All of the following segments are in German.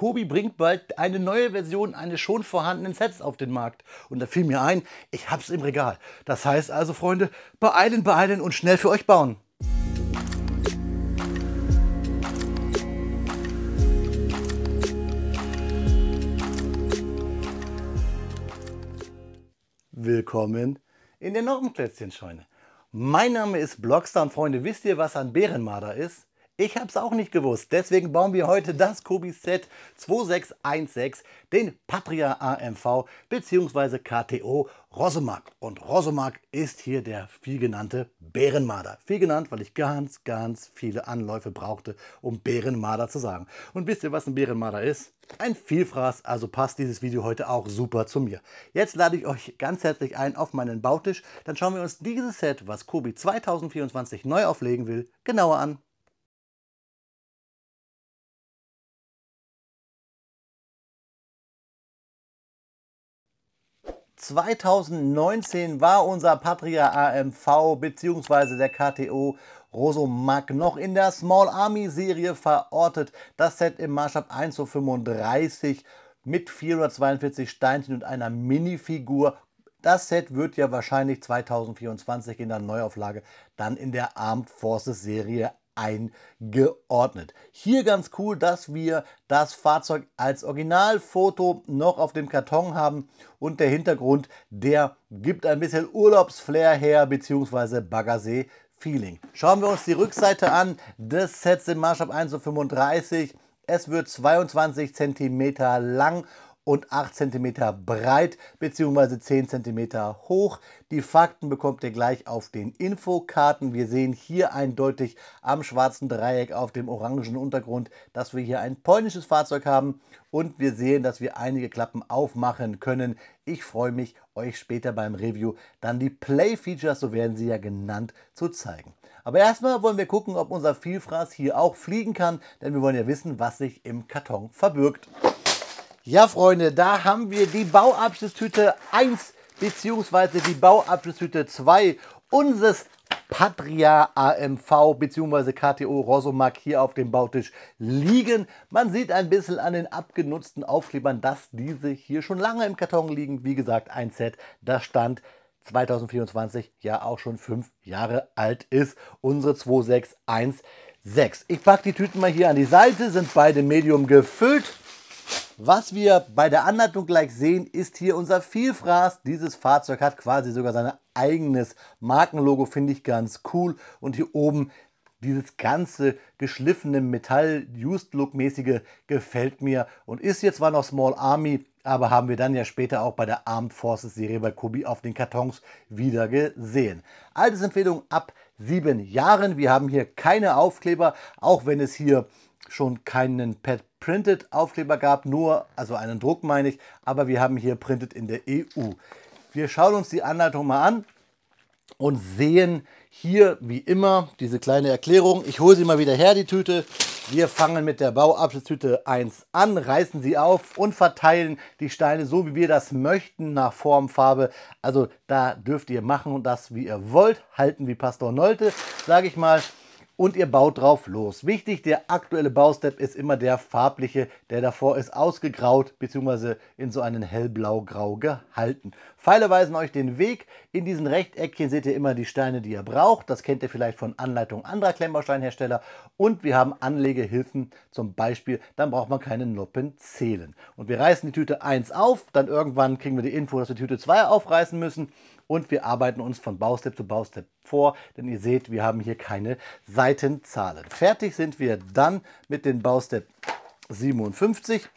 Kobi bringt bald eine neue Version eines schon vorhandenen Sets auf den Markt. Und da fiel mir ein, ich hab's im Regal. Das heißt also, Freunde, beeilen, beeilen und schnell für euch bauen. Willkommen in der Nordenplätzchenscheune. Mein Name ist Blockstar und Freunde, wisst ihr, was ein Bärenmarder ist? Ich habe es auch nicht gewusst, deswegen bauen wir heute das Kobi Set 2616, den Patria AMV bzw. KTO Rosomak. Und Rosomak ist hier der vielgenannte Bärenmarder. Viel genannt, weil ich ganz viele Anläufe brauchte, um Bärenmarder zu sagen. Und wisst ihr, was ein Bärenmarder ist? Ein Vielfraß, also passt dieses Video heute auch super zu mir. Jetzt lade ich euch ganz herzlich ein auf meinen Bautisch. Dann schauen wir uns dieses Set, was Kobi 2024 neu auflegen will, genauer an. (2019) war unser Patria AMV bzw. der KTO Rosomak noch in der Small Army Serie verortet. Das Set im Maßstab 1:35 mit 442 Steinchen und einer Minifigur. Das Set wird ja wahrscheinlich 2024 in der Neuauflage dann in der Armed Forces Serie eingeordnet. Hier ganz cool, dass wir das Fahrzeug als Originalfoto noch auf dem Karton haben und der Hintergrund, der gibt ein bisschen Urlaubsflair her bzw. Baggersee-Feeling. Schauen wir uns die Rückseite an des Sets im Maßstab 1:35. Es wird 22 cm lang und 8 cm breit bzw. 10 cm hoch. Die Fakten bekommt ihr gleich auf den Infokarten. Wir sehen hier eindeutig am schwarzen Dreieck auf dem orangen Untergrund, dass wir hier ein polnisches Fahrzeug haben und wir sehen, dass wir einige Klappen aufmachen können. Ich freue mich, euch später beim Review dann die Play-Features, so werden sie ja genannt, zu zeigen. Aber erstmal wollen wir gucken, ob unser Vielfraß hier auch fliegen kann, denn wir wollen ja wissen, was sich im Karton verbirgt. Ja, Freunde, da haben wir die Bauabschlusstüte 1 bzw. die Bauabschlusstüte 2 unseres Patria AMV bzw. KTO Rosomak hier auf dem Bautisch liegen. Man sieht ein bisschen an den abgenutzten Aufklebern, dass diese hier schon lange im Karton liegen. Wie gesagt, ein Set, das Stand 2024 ja auch schon 5 Jahre alt ist. Unsere 2616. Ich packe die Tüten mal hier an die Seite, sind beide medium gefüllt. Was wir bei der Anleitung gleich sehen, ist hier unser Vielfraß. Dieses Fahrzeug hat quasi sogar sein eigenes Markenlogo, finde ich ganz cool. Und hier oben dieses ganze geschliffene Metall-Used-Look-mäßige gefällt mir und ist jetzt zwar noch Small Army, aber haben wir dann ja später auch bei der Armed Forces Serie bei Kobi auf den Kartons wieder gesehen. Altersempfehlung ab 7 Jahren. Wir haben hier keine Aufkleber, auch wenn es hier schon keinen Printed Aufkleber gab, nur, also einen Druck meine ich, aber wir haben hier Printed in der EU. Wir schauen uns die Anleitung mal an und sehen hier wie immer diese kleine Erklärung. Ich hole sie mal wieder her, die Tüte. Wir fangen mit der Bauabschlusstüte 1 an, reißen sie auf und verteilen die Steine so, wie wir das möchten, nach Form, Farbe. Also da dürft ihr machen das, wie ihr wollt, halten wie Pastor Nolte, sage ich mal. Und ihr baut drauf los. Wichtig, der aktuelle Baustep ist immer der farbliche, der davor ist ausgegraut bzw. in so einen hellblau-grau gehalten. Pfeile weisen euch den Weg. In diesen Rechteckchen seht ihr immer die Steine, die ihr braucht. Das kennt ihr vielleicht von Anleitungen anderer Klemmbausteinhersteller. Und wir haben Anlegehilfen zum Beispiel, dann braucht man keine Noppen zählen. Und wir reißen die Tüte 1 auf, dann irgendwann kriegen wir die Info, dass wir die Tüte 2 aufreißen müssen. Und wir arbeiten uns von Baustep zu Baustep vor, denn ihr seht, wir haben hier keine Seitenzahlen. Fertig sind wir dann mit dem Baustep 57.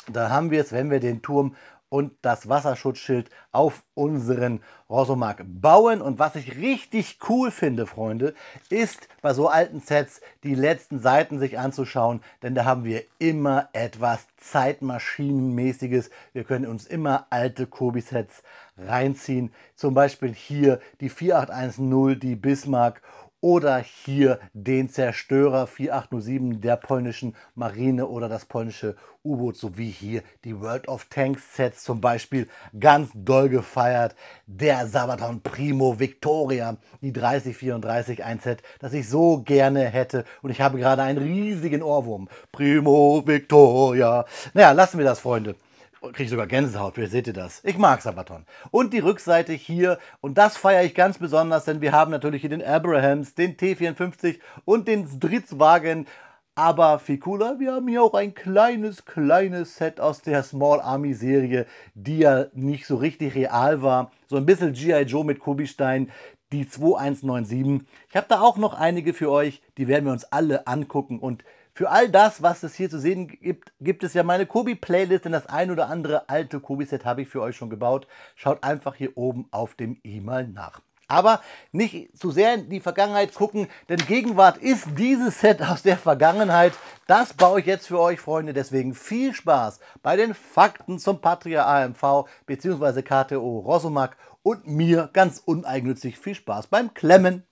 Da haben wir es, wenn wir den Turm und das Wasserschutzschild auf unseren Rosomak bauen. Und was ich richtig cool finde, Freunde, ist bei so alten Sets die letzten Seiten sich anzuschauen, denn da haben wir immer etwas Zeitmaschinenmäßiges. Wir können uns immer alte Kobi-Sets reinziehen. Zum Beispiel hier die 4810, die Bismarck oder hier den Zerstörer 4807 der polnischen Marine oder das polnische U-Boot, sowie hier die World of Tanks Sets zum Beispiel ganz doll gefeiert. Der Sabaton Primo Victoria, die 3034, ein Set, das ich so gerne hätte, und ich habe gerade einen riesigen Ohrwurm. Primo Victoria. Naja, lassen wir das, Freunde. Kriege sogar Gänsehaut, wie seht ihr das? Ich mag Sabaton. Und die Rückseite hier, und das feiere ich ganz besonders, denn wir haben natürlich hier den Abrahams, den T54 und den Stritzwagen. Aber viel cooler, wir haben hier auch ein kleines Set aus der Small Army Serie, die ja nicht so richtig real war. So ein bisschen G.I. Joe mit Kobi-Stein, die 2197. Ich habe da auch noch einige für euch, die werden wir uns alle angucken. Und für all das, was es hier zu sehen gibt, gibt es ja meine Kobi-Playlist, denn das ein oder andere alte Kobi-Set habe ich für euch schon gebaut. Schaut einfach hier oben auf dem i-mal nach. Aber nicht zu sehr in die Vergangenheit gucken, denn Gegenwart ist dieses Set aus der Vergangenheit. Das baue ich jetzt für euch, Freunde. Deswegen viel Spaß bei den Fakten zum Patria AMV bzw. KTO Rosomak und mir ganz uneigennützig viel Spaß beim Klemmen.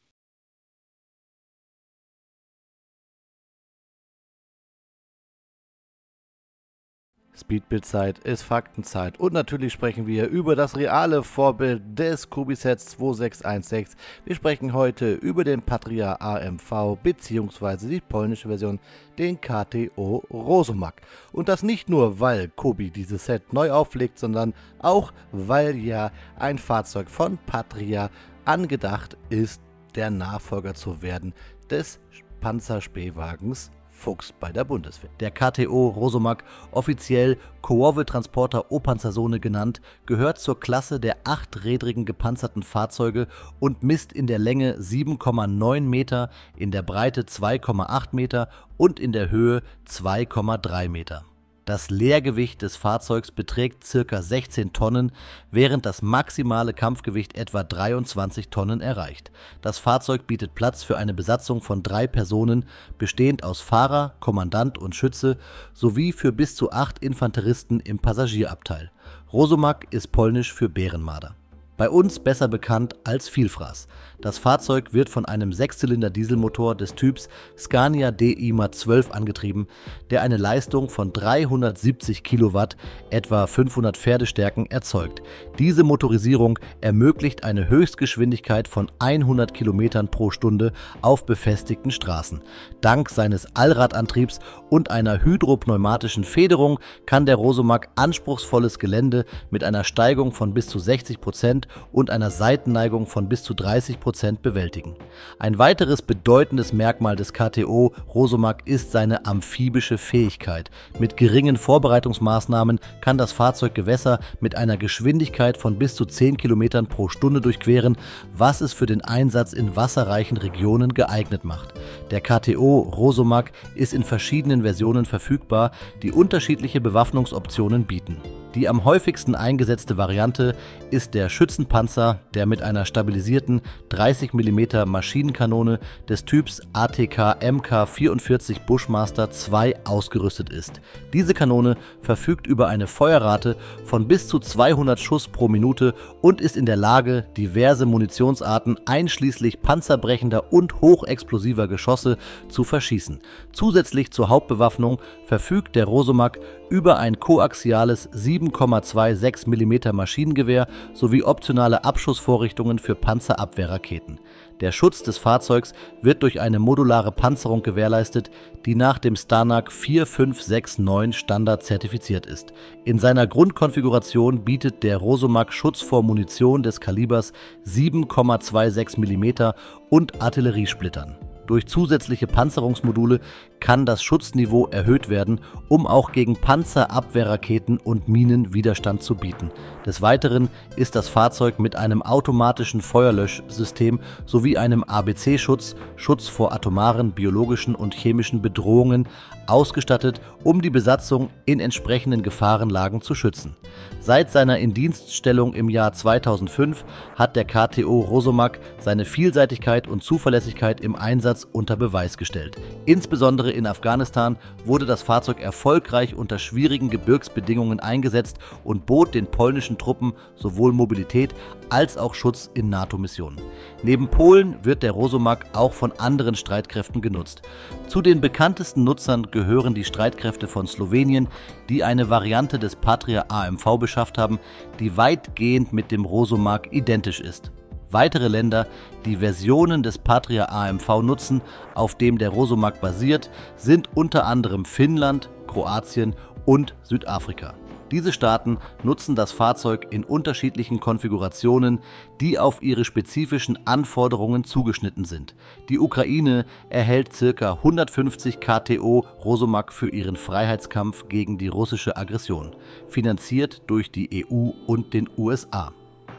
Speedbit-Zeit ist Faktenzeit und natürlich sprechen wir über das reale Vorbild des Kobi-Sets 2616. Wir sprechen heute über den Patria AMV bzw. die polnische Version, den KTO Rosomak. Und das nicht nur, weil Kobi dieses Set neu auflegt, sondern auch, weil ja ein Fahrzeug von Patria angedacht ist, der Nachfolger zu werden des Panzerspähwagens Fuchs bei der Bundeswehr. Der KTO Rosomak, offiziell Kołowy Transporter O-Panzersone genannt, gehört zur Klasse der achträdrigen gepanzerten Fahrzeuge und misst in der Länge 7,9 Meter, in der Breite 2,8 Meter und in der Höhe 2,3 Meter. Das Leergewicht des Fahrzeugs beträgt ca. 16 Tonnen, während das maximale Kampfgewicht etwa 23 Tonnen erreicht. Das Fahrzeug bietet Platz für eine Besatzung von 3 Personen, bestehend aus Fahrer, Kommandant und Schütze, sowie für bis zu 8 Infanteristen im Passagierabteil. Rosomak ist polnisch für Bärenmarder. Bei uns besser bekannt als Vielfraß. Das Fahrzeug wird von einem 6-Zylinder-Dieselmotor des Typs Scania DIMA 12 angetrieben, der eine Leistung von 370 Kilowatt, etwa 500 Pferdestärken, erzeugt. Diese Motorisierung ermöglicht eine Höchstgeschwindigkeit von 100 Kilometern pro Stunde auf befestigten Straßen. Dank seines Allradantriebs und einer hydropneumatischen Federung kann der Rosomak anspruchsvolles Gelände mit einer Steigung von bis zu 60% und einer Seitenneigung von bis zu 30% bewältigen. Ein weiteres bedeutendes Merkmal des KTO Rosomak ist seine amphibische Fähigkeit. Mit geringen Vorbereitungsmaßnahmen kann das Fahrzeug Gewässer mit einer Geschwindigkeit von bis zu 10 Kilometern pro Stunde durchqueren, was es für den Einsatz in wasserreichen Regionen geeignet macht. Der KTO Rosomak ist in verschiedenen Versionen verfügbar, die unterschiedliche Bewaffnungsoptionen bieten. Die am häufigsten eingesetzte Variante ist der Schützenpanzer, der mit einer stabilisierten 30 mm Maschinenkanone des Typs ATK MK44 Bushmaster 2 ausgerüstet ist. Diese Kanone verfügt über eine Feuerrate von bis zu 200 Schuss pro Minute und ist in der Lage, diverse Munitionsarten einschließlich panzerbrechender und hochexplosiver Geschosse zu verschießen. Zusätzlich zur Hauptbewaffnung verfügt der Rosomak über ein koaxiales 7,26 mm Maschinengewehr sowie optionale Abschussvorrichtungen für Panzerabwehrraketen. Der Schutz des Fahrzeugs wird durch eine modulare Panzerung gewährleistet, die nach dem Stanak 4569 Standard zertifiziert ist. In seiner Grundkonfiguration bietet der Rosomak Schutz vor Munition des Kalibers 7,26 mm und Artilleriesplittern. Durch zusätzliche Panzerungsmodule kann das Schutzniveau erhöht werden, um auch gegen Panzerabwehrraketen und Minen Widerstand zu bieten. Des Weiteren ist das Fahrzeug mit einem automatischen Feuerlöschsystem sowie einem ABC-Schutz, Schutz vor atomaren, biologischen und chemischen Bedrohungen, ausgestattet, um die Besatzung in entsprechenden Gefahrenlagen zu schützen. Seit seiner Indienststellung im Jahr 2005 hat der KTO Rosomak seine Vielseitigkeit und Zuverlässigkeit im Einsatz unter Beweis gestellt. Insbesondere in Afghanistan wurde das Fahrzeug erfolgreich unter schwierigen Gebirgsbedingungen eingesetzt und bot den polnischen Truppen sowohl Mobilität als auch Schutz in NATO-Missionen. Neben Polen wird der Rosomak auch von anderen Streitkräften genutzt. Zu den bekanntesten Nutzern gehören die Streitkräfte von Slowenien, die eine Variante des Patria AMV beschafft haben, die weitgehend mit dem Rosomak identisch ist. Weitere Länder, die Versionen des Patria AMV nutzen, auf dem der Rosomak basiert, sind unter anderem Finnland, Kroatien und Südafrika. Diese Staaten nutzen das Fahrzeug in unterschiedlichen Konfigurationen, die auf ihre spezifischen Anforderungen zugeschnitten sind. Die Ukraine erhält ca. 150 KTO Rosomak für ihren Freiheitskampf gegen die russische Aggression, finanziert durch die EU und den USA.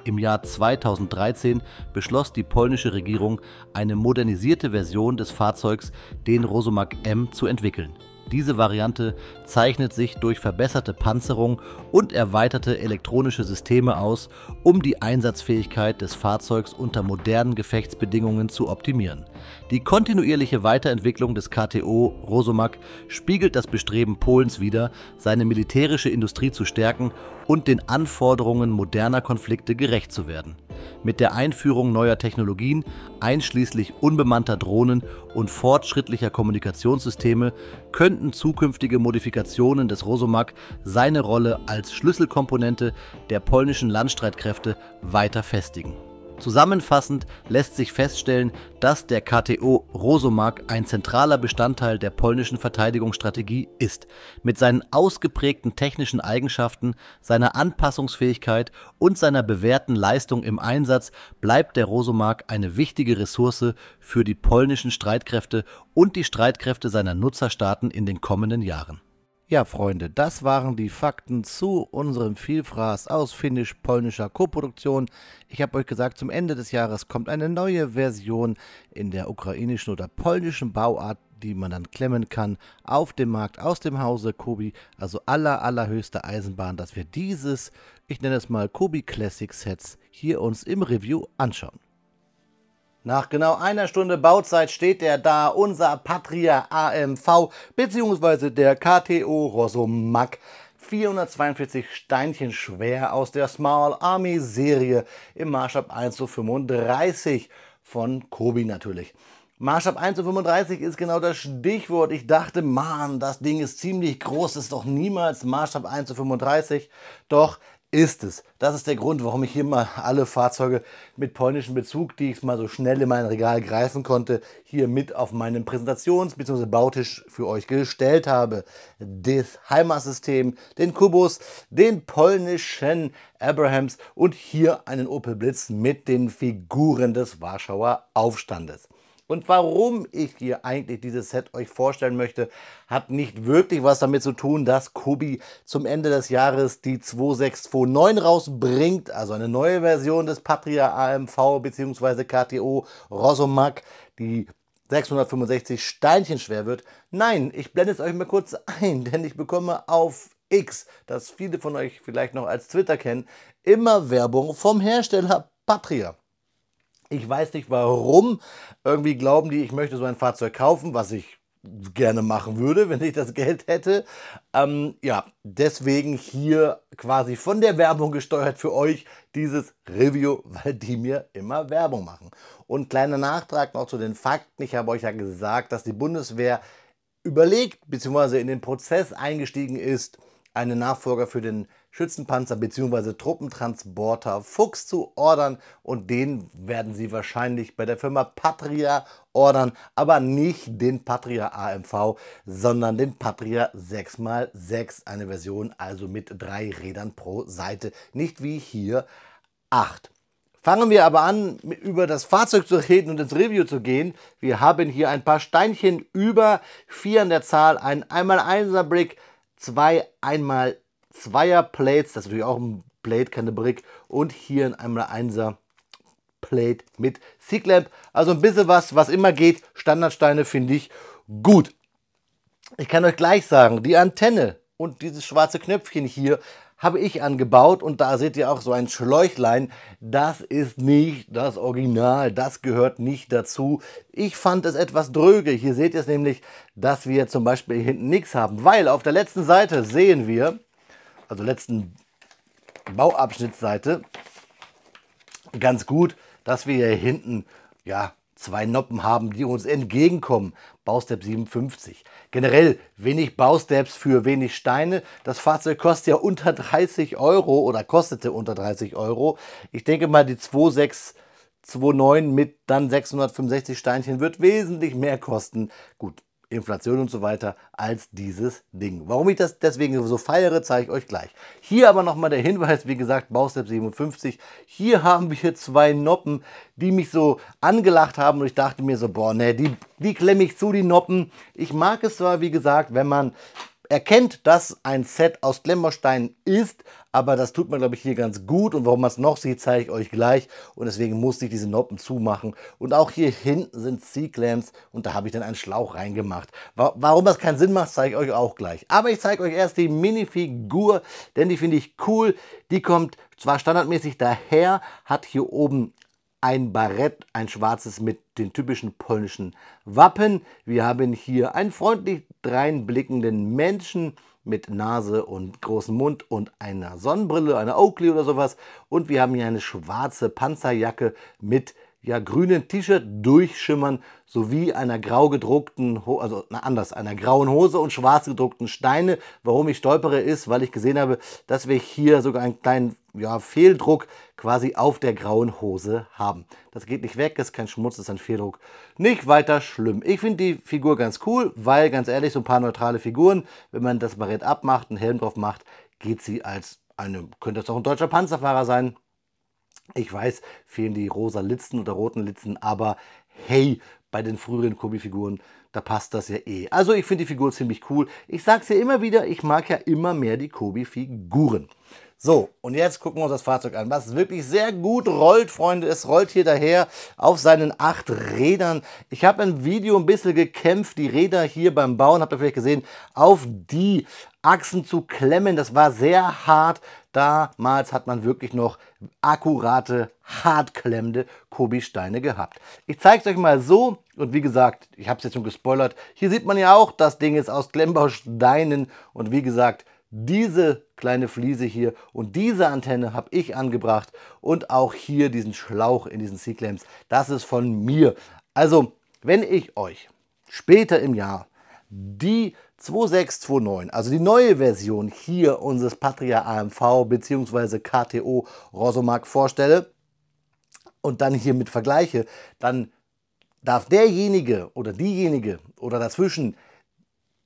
Im Jahr 2013 beschloss die polnische Regierung, eine modernisierte Version des Fahrzeugs, den Rosomak M, zu entwickeln. Diese Variante zeichnet sich durch verbesserte Panzerung und erweiterte elektronische Systeme aus, um die Einsatzfähigkeit des Fahrzeugs unter modernen Gefechtsbedingungen zu optimieren. Die kontinuierliche Weiterentwicklung des KTO Rosomak spiegelt das Bestreben Polens wider, seine militärische Industrie zu stärken und den Anforderungen moderner Konflikte gerecht zu werden. Mit der Einführung neuer Technologien, einschließlich unbemannter Drohnen und fortschrittlicher Kommunikationssysteme, könnten zukünftige Modifikationen des Rosomak seine Rolle als Schlüsselkomponente der polnischen Landstreitkräfte weiter festigen. Zusammenfassend lässt sich feststellen, dass der KTO Rosomak ein zentraler Bestandteil der polnischen Verteidigungsstrategie ist. Mit seinen ausgeprägten technischen Eigenschaften, seiner Anpassungsfähigkeit und seiner bewährten Leistung im Einsatz bleibt der Rosomak eine wichtige Ressource für die polnischen Streitkräfte und die Streitkräfte seiner Nutzerstaaten in den kommenden Jahren. Ja, Freunde, das waren die Fakten zu unserem Vielfraß aus finnisch-polnischer Koproduktion. Ich habe euch gesagt, zum Ende des Jahres kommt eine neue Version in der ukrainischen oder polnischen Bauart, die man dann klemmen kann, auf dem Markt aus dem Hause Kobi. Also allerhöchste Eisenbahn, dass wir dieses, ich nenne es mal Kobi Classic Sets, hier uns im Review anschauen. Nach genau einer Stunde Bauzeit steht er da, unser Patria AMV bzw. der KTO Rosomak. 442 Steinchen schwer aus der Small Army Serie im Maßstab 1:35 von Kobi natürlich. Maßstab 1:35 ist genau das Stichwort. Ich dachte, man, das Ding ist ziemlich groß, das ist doch niemals Maßstab 1:35. Doch ist es. Das ist der Grund, warum ich hier mal alle Fahrzeuge mit polnischem Bezug, die ich mal so schnell in mein Regal greifen konnte, hier mit auf meinen Präsentations- bzw. Bautisch für euch gestellt habe. Das Heimatsystem, den Kubus, den polnischen Abrahams und hier einen Opel Blitz mit den Figuren des Warschauer Aufstandes. Und warum ich hier eigentlich dieses Set euch vorstellen möchte, hat nicht wirklich was damit zu tun, dass Kobi zum Ende des Jahres die 2629 rausbringt, also eine neue Version des Patria AMV bzw. KTO Rosomak, die 665 Steinchen schwer wird. Nein, ich blende es euch mal kurz ein, denn ich bekomme auf X, das viele von euch vielleicht noch als Twitter kennen, immer Werbung vom Hersteller Patria. Ich weiß nicht warum. Irgendwie glauben die, ich möchte so ein Fahrzeug kaufen, was ich gerne machen würde, wenn ich das Geld hätte. Ja, deswegen hier quasi von der Werbung gesteuert für euch dieses Review, weil die mir immer Werbung machen. Und kleiner Nachtrag noch zu den Fakten. Ich habe euch ja gesagt, dass die Bundeswehr überlegt bzw. in den Prozess eingestiegen ist, einen Nachfolger für den Schützenpanzer bzw. Truppentransporter Fuchs zu ordern, und den werden sie wahrscheinlich bei der Firma Patria ordern, aber nicht den Patria AMV, sondern den Patria 6x6, eine Version also mit 3 Rädern pro Seite, nicht wie hier 8. Fangen wir aber an, über das Fahrzeug zu reden und ins Review zu gehen. Wir haben hier ein paar Steinchen über, 4 an der Zahl, ein 1x1er Brick, 2 1x2er Plates, das ist natürlich auch ein Plate, keine Brick, und hier ein 1x1er Plate mit C-Clamp. Also ein bisschen was immer geht. Standardsteine finde ich gut. Ich kann euch gleich sagen, die Antenne und dieses schwarze Knöpfchen hier habe ich angebaut und da seht ihr auch so ein Schläuchlein. Das ist nicht das Original, das gehört nicht dazu. Ich fand es etwas dröge. Hier seht ihr es nämlich, dass wir zum Beispiel hier hinten nichts haben, weil auf der letzten Seite sehen wir, also letzten Bauabschnittsseite, ganz gut, dass wir hier hinten ja 2 Noppen haben, die uns entgegenkommen. Baustep 57. Generell wenig Bausteps für wenig Steine. Das Fahrzeug kostet ja unter 30 Euro oder kostete unter 30 Euro. Ich denke mal, die 2629 mit dann 665 Steinchen wird wesentlich mehr kosten. Gut, Inflation und so weiter, als dieses Ding. Warum ich das deswegen so feiere, zeige ich euch gleich. Hier aber nochmal der Hinweis, wie gesagt, Baustep 57. Hier haben wir 2 Noppen, die mich so angelacht haben und ich dachte mir so, boah, ne, die klemme ich zu, die Noppen. Ich mag es zwar, wie gesagt, wenn man erkennt, dass ein Set aus Klemmbausteinen ist, aber das tut man, glaube ich, hier ganz gut. Und warum man es noch sieht, zeige ich euch gleich. Und deswegen musste ich diese Noppen zumachen. Und auch hier hinten sind C-Clamps und da habe ich dann einen Schlauch reingemacht. Warum das keinen Sinn macht, zeige ich euch auch gleich. Aber ich zeige euch erst die Minifigur, denn die finde ich cool. Die kommt zwar standardmäßig daher, hat hier oben ein Barett, ein schwarzes mit den typischen polnischen Wappen. Wir haben hier einen freundlich dreinblickenden Menschen mit Nase und großem Mund und einer Sonnenbrille, einer Oakley oder sowas. Und wir haben hier eine schwarze Panzerjacke mit ja, grünen T-Shirt durchschimmern sowie einer grau gedruckten, einer grauen Hose und schwarz gedruckten Steine. Warum ich stolpere ist, weil ich gesehen habe, dass wir hier sogar einen kleinen Fehldruck quasi auf der grauen Hose haben. Das geht nicht weg, ist kein Schmutz, ist ein Fehldruck. Nicht weiter schlimm. Ich finde die Figur ganz cool, weil ganz ehrlich, so ein paar neutrale Figuren, wenn man das Barett abmacht, einen Helm drauf macht, geht sie als könnte das auch ein deutscher Panzerfahrer sein. Ich weiß, fehlen die rosa Litzen oder roten Litzen, aber hey, bei den früheren Kobi-Figuren, da passt das ja eh. Also ich finde die Figur ziemlich cool. Ich sage es ja immer wieder, ich mag ja immer mehr die Kobi-Figuren. So, und jetzt gucken wir uns das Fahrzeug an, was wirklich sehr gut rollt, Freunde. Es rollt hier daher auf seinen 8 Rädern. Ich habe im Video ein bisschen gekämpft, die Räder hier beim Bauen, habt ihr vielleicht gesehen, auf die Achsen zu klemmen. Das war sehr hart. Damals hat man wirklich noch akkurate, hart klemmende Kobi-Steine gehabt. Ich zeige es euch mal so. Und wie gesagt, ich habe es jetzt schon gespoilert. Hier sieht man ja auch, das Ding ist aus Klemmbausteinen. Und wie gesagt, diese kleine Fliese hier und diese Antenne habe ich angebracht und auch hier diesen Schlauch in diesen C-Clamps, das ist von mir. Also, wenn ich euch später im Jahr die 2629, also die neue Version hier unseres Patria AMV bzw. KTO Rosomark vorstelle und dann hiermit vergleiche, dann darf derjenige oder diejenige oder dazwischen,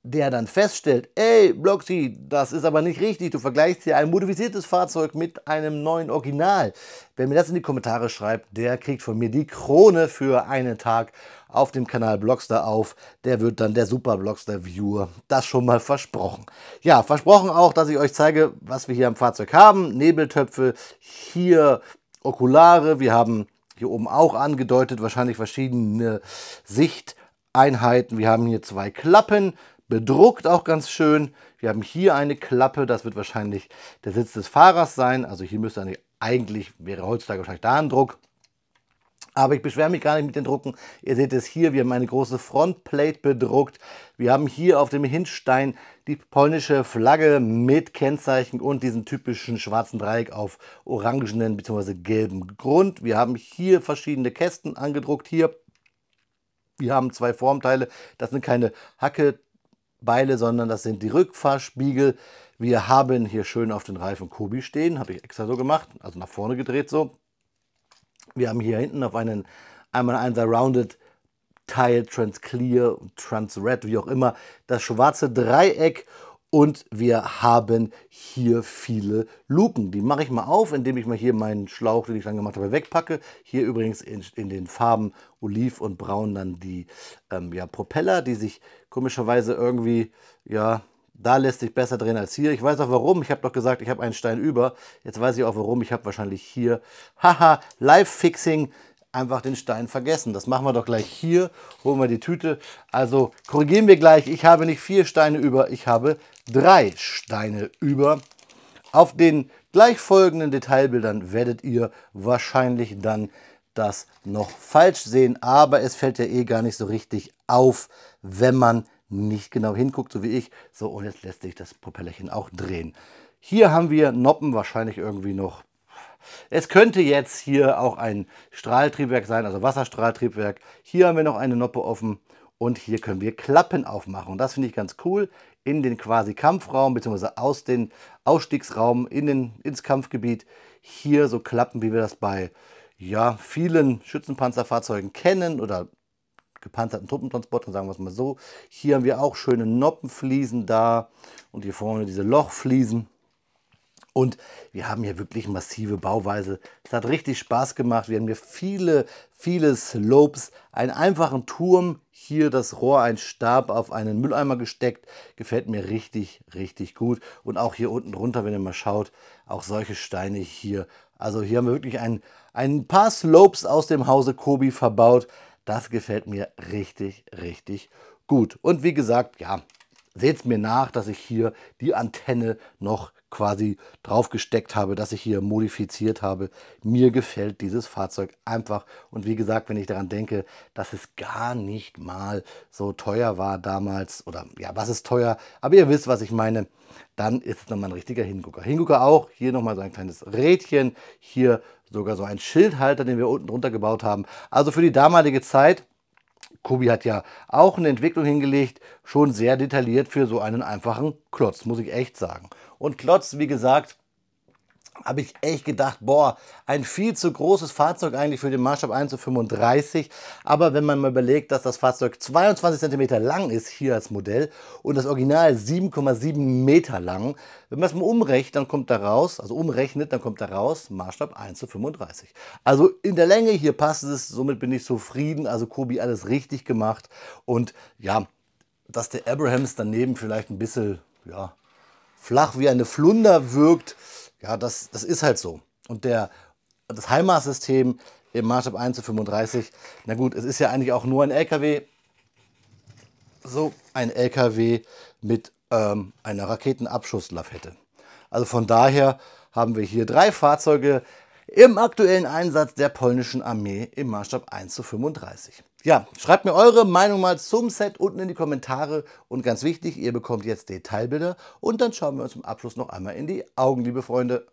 der dann feststellt, ey, Bloxy, das ist aber nicht richtig, du vergleichst hier ein modifiziertes Fahrzeug mit einem neuen Original. Wer mir das in die Kommentare schreibt, der kriegt von mir die Krone für einen Tag auf dem Kanal Blockstar auf. Der wird dann der Super Blockstar Viewer. Das schon mal versprochen. Ja, versprochen auch, dass ich euch zeige, was wir hier am Fahrzeug haben. Nebeltöpfe, hier Okulare, wir haben hier oben auch angedeutet, wahrscheinlich verschiedene Sichteinheiten. Wir haben hier 2 Klappen, bedruckt auch ganz schön. Wir haben hier eine Klappe, das wird wahrscheinlich der Sitz des Fahrers sein. Also hier müsste eigentlich, wäre heutzutage wahrscheinlich da ein Druck. Aber ich beschwere mich gar nicht mit den Drucken. Ihr seht es hier, wir haben eine große Frontplate bedruckt. Wir haben hier auf dem Hinstein die polnische Flagge mit Kennzeichen und diesen typischen schwarzen Dreieck auf orangenen bzw. gelben Grund. Wir haben hier verschiedene Kästen angedruckt. Hier, wir haben 2 Formteile. Das sind keine Hackebeile, sondern das sind die Rückfahrspiegel. Wir haben hier schön auf den Reifen Kobi stehen, habe ich extra so gemacht, also nach vorne gedreht so. Wir haben hier hinten auf einen 1x1er Rounded Tile, Trans Clear, Trans Red, wie auch immer, das schwarze Dreieck und wir haben hier viele Luken. Die mache ich mal auf, indem ich mal hier meinen Schlauch, den ich dann gemacht habe, wegpacke. Hier übrigens in den Farben Oliv und Braun dann die Propeller, die sich komischerweise irgendwie, ja, da lässt sich besser drehen als hier. Ich weiß auch warum. Ich habe doch gesagt, ich habe einen Stein über. Jetzt weiß ich auch warum. Ich habe wahrscheinlich hier, haha, Live-Fixing einfach den Stein vergessen. Das machen wir doch gleich hier. Holen wir die Tüte. Also korrigieren wir gleich. Ich habe nicht 4 Steine über, ich habe 3 Steine über. Auf den gleich folgenden Detailbildern werdet ihr wahrscheinlich dann das noch falsch sehen. Aber es fällt ja eh gar nicht so richtig auf, wenn man nicht genau hinguckt, so wie ich. So, und jetzt lässt sich das Propellerchen auch drehen. Hier haben wir Noppen, wahrscheinlich irgendwie noch. Es könnte jetzt hier auch ein Strahltriebwerk sein, also Wasserstrahltriebwerk. Hier haben wir noch eine Noppe offen und hier können wir Klappen aufmachen. Und das finde ich ganz cool. In den quasi Kampfraum bzw. aus den Ausstiegsraum ins Kampfgebiet. Hier so Klappen, wie wir das bei vielen Schützenpanzerfahrzeugen kennen oder gepanzerten Truppentransportern, sagen wir es mal so. Hier haben wir auch schöne Noppenfliesen da und hier vorne diese Lochfliesen. Und wir haben hier wirklich massive Bauweise. Es hat richtig Spaß gemacht. Wir haben hier viele Slopes, einen einfachen Turm, hier das Rohr, ein Stab auf einen Mülleimer gesteckt. Gefällt mir richtig gut. Und auch hier unten drunter, wenn ihr mal schaut, auch solche Steine hier. Also hier haben wir wirklich ein paar Slopes aus dem Hause Kobi verbaut. Das gefällt mir richtig gut. Und wie gesagt, ja, seht es mir nach, dass ich hier die Antenne noch quasi drauf gesteckt habe, dass ich hier modifiziert habe. Mir gefällt dieses Fahrzeug einfach. Und wie gesagt, wenn ich daran denke, dass es gar nicht mal so teuer war damals, oder ja, was ist teuer, aber ihr wisst, was ich meine, dann ist es nochmal ein richtiger Hingucker. Hingucker auch, hier nochmal so ein kleines Rädchen, hier sogar so ein Schildhalter, den wir unten drunter gebaut haben. Also für die damalige Zeit, Kobi hat ja auch eine Entwicklung hingelegt, schon sehr detailliert für so einen einfachen Klotz, muss ich echt sagen. Und Klotz, wie gesagt, habe ich echt gedacht, boah, ein viel zu großes Fahrzeug eigentlich für den Maßstab 1:35. Aber wenn man mal überlegt, dass das Fahrzeug 22 cm lang ist, hier als Modell, und das Original 7,7 Meter lang, wenn man es mal umrechnet, dann kommt da raus, Maßstab 1:35. Also in der Länge hier passt es, somit bin ich zufrieden. Also Kobi alles richtig gemacht. Und ja, dass der Abrahams daneben vielleicht ein bisschen, ja, flach wie eine Flunder wirkt, ja, das ist halt so. Und das Heimatsystem im Maßstab 1:35, na gut, es ist ja eigentlich auch nur ein LKW, so ein LKW mit einer Raketenabschusslafette. Also von daher haben wir hier 3 Fahrzeuge im aktuellen Einsatz der polnischen Armee im Maßstab 1:35. Ja, schreibt mir eure Meinung mal zum Set unten in die Kommentare. Und ganz wichtig, ihr bekommt jetzt Detailbilder und dann schauen wir uns zum Abschluss noch einmal in die Augen, liebe Freunde.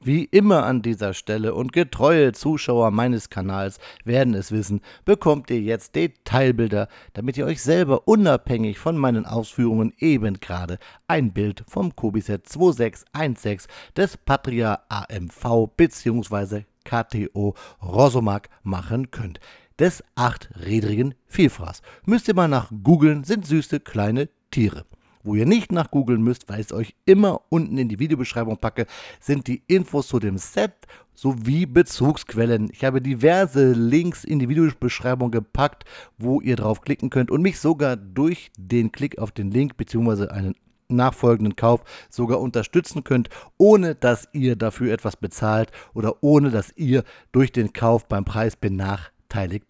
Wie immer an dieser Stelle und getreue Zuschauer meines Kanals werden es wissen, bekommt ihr jetzt Detailbilder, damit ihr euch selber unabhängig von meinen Ausführungen eben gerade ein Bild vom Kobi-Set 2616 des Patria AMV bzw. KTO Rosomak machen könnt. Des 8-rädrigen Vielfraß. Müsst ihr mal nach googeln, sind süße kleine Tiere. Wo ihr nicht nach googeln müsst, weil ich es euch immer unten in die Videobeschreibung packe, sind die Infos zu dem Set sowie Bezugsquellen. Ich habe diverse Links in die Videobeschreibung gepackt, wo ihr drauf klicken könnt und mich sogar durch den Klick auf den Link bzw. einen nachfolgenden Kauf sogar unterstützen könnt, ohne dass ihr dafür etwas bezahlt oder ohne dass ihr durch den Kauf beim Preis benachrichtigt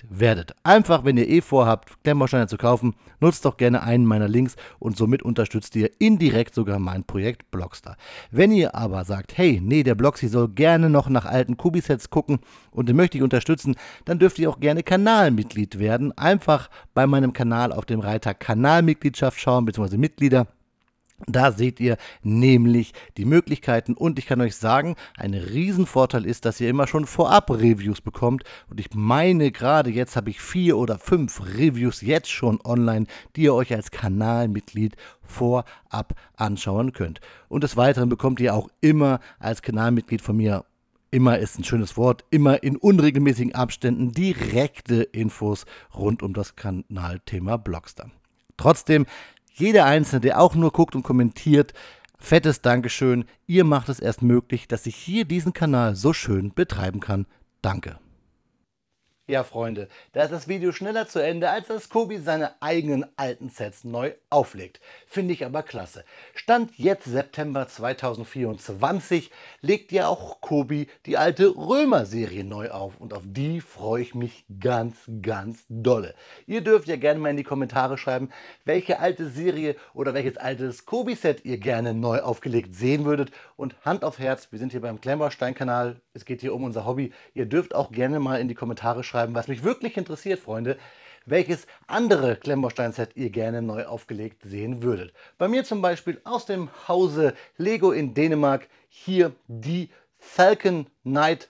werdet. Einfach, wenn ihr vorhabt, Klemmbausteine zu kaufen, nutzt doch gerne einen meiner Links und somit unterstützt ihr indirekt sogar mein Projekt Blockstar. Wenn ihr aber sagt, hey, nee, der Bloxy soll gerne noch nach alten Kobi-Sets gucken und den möchte ich unterstützen, dann dürft ihr auch gerne Kanalmitglied werden. Einfach bei meinem Kanal auf dem Reiter Kanalmitgliedschaft schauen, bzw. Mitglieder. Da seht ihr nämlich die Möglichkeiten und ich kann euch sagen, ein Riesenvorteil ist, dass ihr immer schon vorab Reviews bekommt und ich meine gerade jetzt habe ich 4 oder 5 Reviews jetzt schon online, die ihr euch als Kanalmitglied vorab anschauen könnt. Und des Weiteren bekommt ihr auch immer als Kanalmitglied von mir, immer ist ein schönes Wort, immer in unregelmäßigen Abständen direkte Infos rund um das Kanalthema Blockstar. Trotzdem, jeder Einzelne, der auch nur guckt und kommentiert, fettes Dankeschön. Ihr macht es erst möglich, dass ich hier diesen Kanal so schön betreiben kann. Danke. Ja, Freunde, da ist das Video schneller zu Ende, als dass Kobi seine eigenen alten Sets neu auflegt. Finde ich aber klasse. Stand jetzt September 2024 legt ja auch Kobi die alte Römer-Serie neu auf und auf die freue ich mich ganz, ganz dolle. Ihr dürft ja gerne mal in die Kommentare schreiben, welche alte Serie oder welches altes Kobi-Set ihr gerne neu aufgelegt sehen würdet. Und Hand auf Herz, wir sind hier beim Klemmbaustein-Kanal, es geht hier um unser Hobby. Ihr dürft auch gerne mal in die Kommentare schreiben, was mich wirklich interessiert, Freunde, welches andere Klemmbaustein-Set ihr gerne neu aufgelegt sehen würdet. Bei mir zum Beispiel aus dem Hause Lego in Dänemark hier die Falcon Knight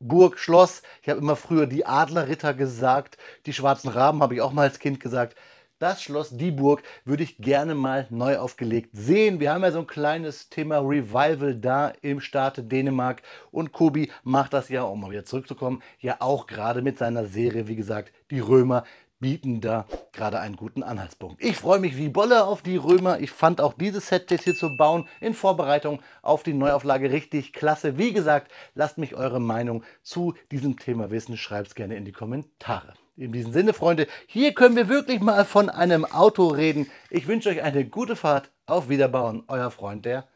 Burg, Schloss. Ich habe immer früher die Adlerritter gesagt, die schwarzen Raben habe ich auch mal als Kind gesagt. Das Schloss, die Burg, würde ich gerne mal neu aufgelegt sehen. Wir haben ja so ein kleines Thema Revival da im Staate Dänemark. Und Kobi macht das ja, um mal wieder zurückzukommen, ja auch gerade mit seiner Serie. Wie gesagt, die Römer bieten da gerade einen guten Anhaltspunkt. Ich freue mich wie Bolle auf die Römer. Ich fand auch dieses Set jetzt hier zu bauen in Vorbereitung auf die Neuauflage richtig klasse. Wie gesagt, lasst mich eure Meinung zu diesem Thema wissen. Schreibt es gerne in die Kommentare. In diesem Sinne, Freunde, hier können wir wirklich mal von einem Auto reden. Ich wünsche euch eine gute Fahrt. Auf Wiederbauen, euer Freund, der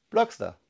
Blockstar.